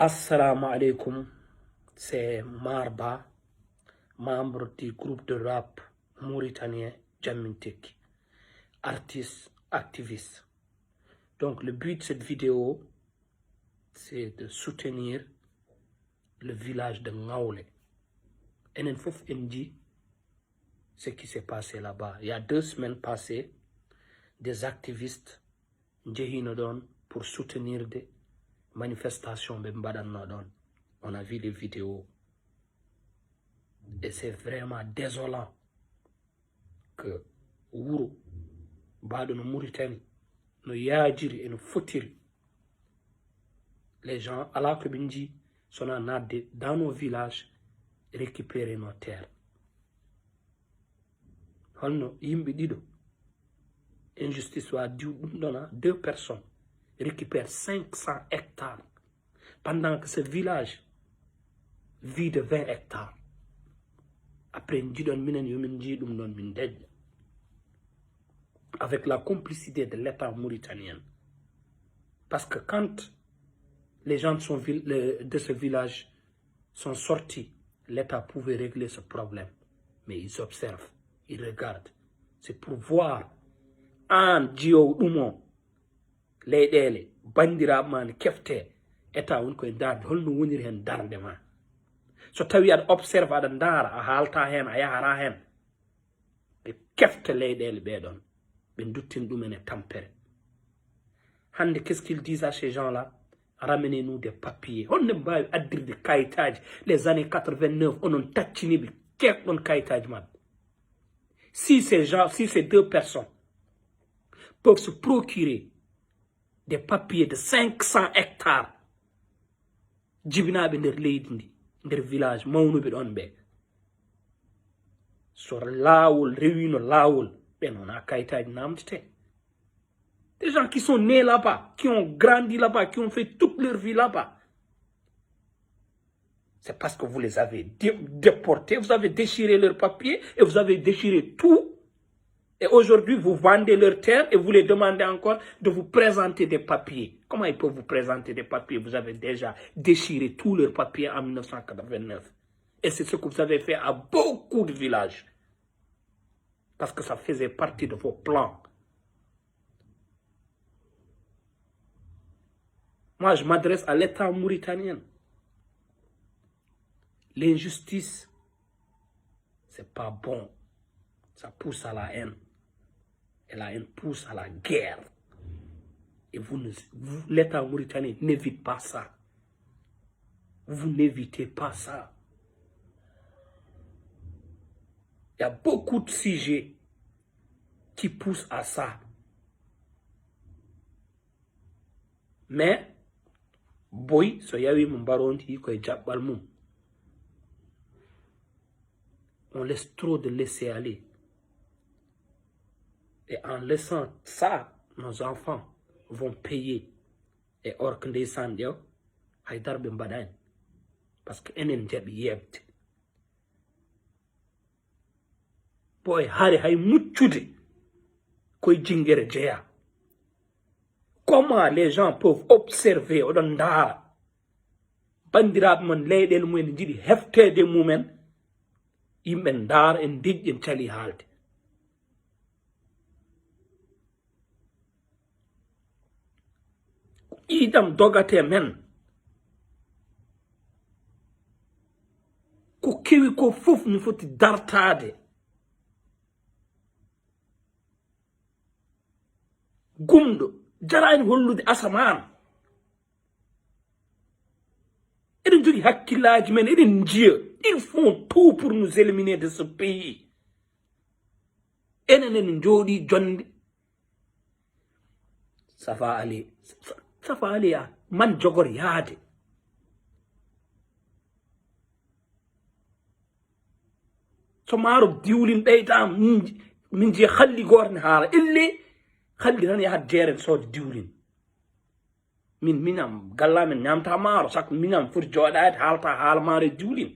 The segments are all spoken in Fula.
Assalamu alaikum, c'est Marba, membre du groupe de rap mauritanien Jamintek, artiste, activiste. Donc le but de cette vidéo, c'est de soutenir le village de Ngaoulé. Et il faut dire ce qui s'est passé là-bas. Il y a 2 semaines passées, des activistes ont pour soutenir des manifestations. On a vu les vidéos. Et c'est vraiment désolant que Ouro, Bado no Mauritanie, no Yadjiri et no Fotiri, les gens, à la Kebinji, sont dans nos villages récupérer nos terres. Holno yimbe dido injustice wa 2 personnes récupèrent 500 hectares pendant que ce village vit de 20 hectares. Après avec la complicité de l'État mauritanien. Parce que quand les gens de ce village sont sortis, l'État pouvait régler ce problème. Mais ils observent, ils regardent. C'est pour voir en Djio Umo, les délais, Bandiraman, Kefte, État on koy dar holno wonir hen darndema. So tawi ad observe ad ndara a halta hen a yahara hen. Be kefte leyɗele ɓeɗon ɓe duttin ɗumen e tampere. Hande qu'est-ce qu'ils disent à ces gens-là? Ramenez-nous des papiers. On ne mbawi addirde kayitaji les années 89 onon tacciniɓe kekɗon kayitaji mabɓe. Si ces 2 personnes peuvent se procurer des papiers de 500 hectares, jibinaɓe nder leydi ndi, nder village mawnuɓe ɗon ɓe, so lawol rewino lawol, ɓe nona kayitaji namdete. Des gens qui sont nés là-bas, qui ont grandi là-bas, qui ont fait toute leur vie là-bas. C'est parce que vous les avez déportés, vous avez déchiré leurs papiers et vous avez déchiré tout. Et aujourd'hui, vous vendez leurs terres et vous les demandez encore de vous présenter des papiers. Comment ils peuvent vous présenter des papiers? Vous avez déjà déchiré tous leurs papiers en 1989. Et c'est ce que vous avez fait à beaucoup de villages. Parce que ça faisait partie de vos plans. Moi, je m'adresse à l'État mauritanien. L'injustice, c'est pas bon. Ça pousse à la haine. Et la haine pousse à la guerre. Et l'État mauritanien n'évite pas ça. Vous n'évitez pas ça. Il y a beaucoup de sujets qui poussent à ça. Mais, boy, so yawi mbaronti koy jabbal mum. On laisse trop de laisser aller. Et en laissant ça, nos enfants vont payer. Et or que ndeysaan yow hay darbe mbaɗani. Parce que enen jaɓi yebde. Boy hari hay muccude koye jingere jeeya. Comment les gens peuvent observer oɗon ndaara bandiraɓe mon leyɗele mumen jiɗi heftede mumen, yimɓe ndaara en diƴƴen cali haalde. Idam dogate men ko kewi ko fof mi foti dartade. Gumɗo jarani hollude asaman. Eɗen jogui hakkillaji men, eɗen jiya. Ils font tout pour nous éliminer de ce pays. Enen jooɗi jonde. Ça va aller à man jogor yaade. So maaro diwlin ɓeytama min jiya halli goto ne haala elle halli tan yahat jeeren soode diwlin. Minam gallamen ñamta maaro sak minam foti jooɗade haalta haala maaro e diwlin.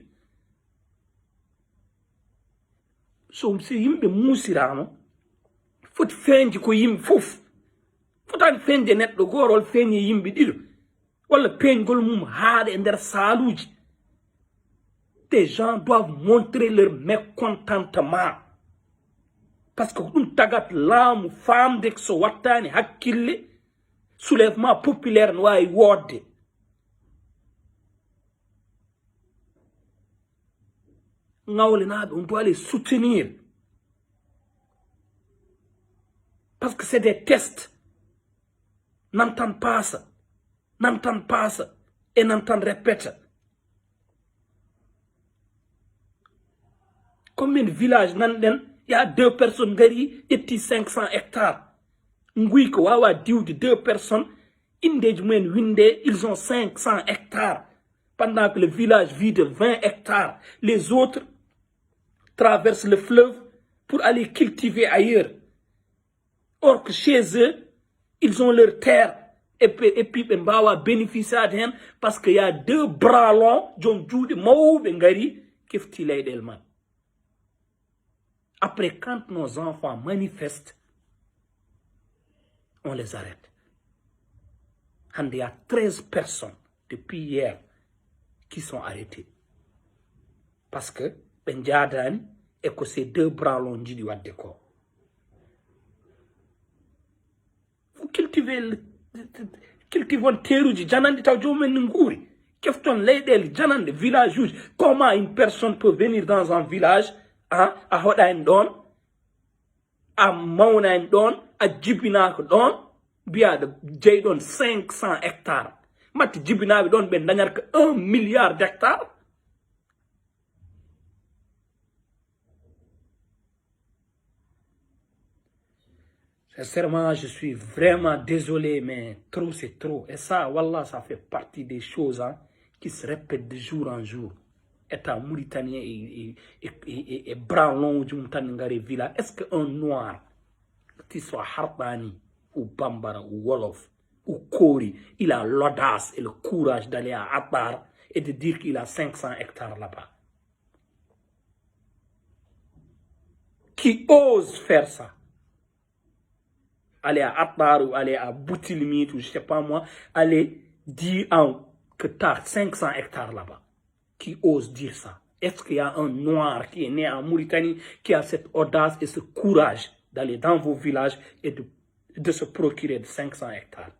So yimɓe muusirama foti feñde ko yimɓe fof. Fotani feñde neɗɗo goto, walla feñe yimɓe ɗiɗo. wala peñgol mum haade nder saluji. Des gens doivent montrer leur mécontentement parce que ɗum tagat laamu famde so wattani hakkille soulèvement populaire no wawi wodde. Ngawlenaɓe, on doit les soutenir parce que c'est des tests. N'entend pas ça, n'entend pas ça et n'entend répéter. Combien de villages il y a 2 personnes gari et 500 hectares. Ngui ko wawa diwde 2 personnes indeji mumen winde ils ont 500 hectares pendant que le village vit de 20 hectares. Les autres traversent le fleuve pour aller cultiver ailleurs. Or que chez eux, ils ont leur terre et puis ils vont bénéficier d'elle parce qu'il y a 2 bras longs John Jude Maoube Ngari Kifti Delman. Après, quand nos enfants manifestent, on les arrête. Il y a 13 personnes depuis hier qui sont arrêtées. Parce que Benjadan et que ces 2 bras longs du Wadeko. Vous cultivez Teruji, Janan de Tajomen Ngouri. Kefton Leidel, Janan de village. Comment une personne peut venir dans un village à Hodain Don, à Maunain Don, à Jibinak Don, bien de Jaydon 500 hectares. Mat Jibinak Don ben d'ailleurs que 1 milliard d'hectares. Sincèrement, je suis vraiment désolé, mais trop c'est trop. Et ça, wallah, ça fait partie des choses qui se répètent de jour en jour. État mauritanien et bras long du Moutangari Villa. Est-ce qu'un noir, qu'il soit Harbani, ou Bambara, ou Wolof, ou Kori, il a l'audace et le courage d'aller à Abar et de dire qu'il a 500 hectares là-bas? Qui ose faire ça? Aller à Abar ou aller à Boutilmit ou je sais pas moi, aller dire que tu as 500 hectares là-bas. Qui ose dire ça? Est-ce qu'il y a un noir qui est né en Mauritanie qui a cette audace et ce courage d'aller dans vos villages et de se procurer de 500 hectares?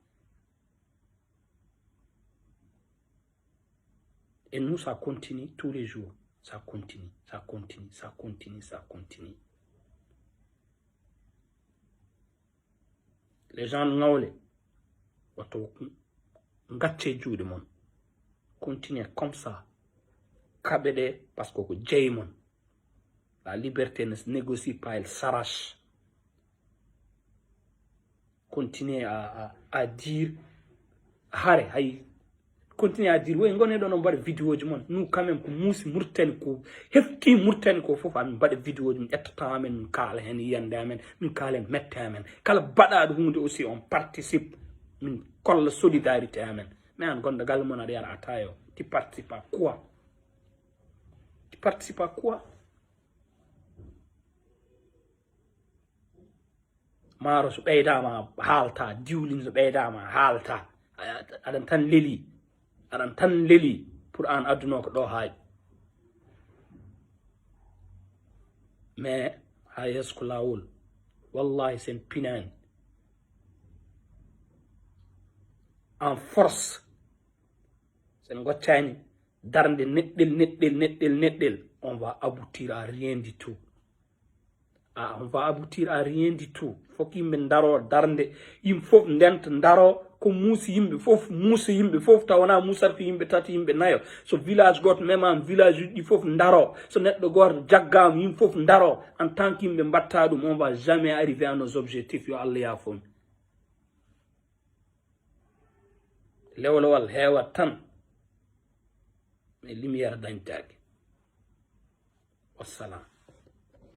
Et nous, ça continue tous les jours. Ça continue, ça continue, ça continue, ça continue. Les gens n'ont pas de monde. Continuez comme ça. Kabede, parce que Jaymon, la liberté ne se négocie pas, elle s'arrache. Continuez à dire, continuez à dire, oui, on a une vidéo du monde. Nous, quand même, nous, Murten, hefti Murten, ko faut faire une vidéo du monde, kala hen yandamen, min kala metamen, kala bada hunde aussi, on participe, min kolla solidarité amen. Mais on gonda galmona der atayo, tu participes à quoi? Participe à quoi? Maro su ɓeydama halta, diwlin su ɓeydama halta, aɗan tan leli pour an adduno ko ɗo haaji. Mais ha yeeso ko lawol wallahi sen pinani en force sen goccani darde neɗɗel, on va aboutir à rien du tout. On va aboutir à rien du tout. Faut qu'il me daro darde, il faut ndent daro ko musi yimbe fof tawana musar fi yimbe tati yimbe nayo. So village got même en village il faut daro. So neɗɗo goto jaggam yimbe fof daro en tant qu'yimbe mbatta dum, on va jamais arriver à nos objectifs yo Allah yafon. Lewlowal hewa tan. Mais lumière dañtaki. Wassalam.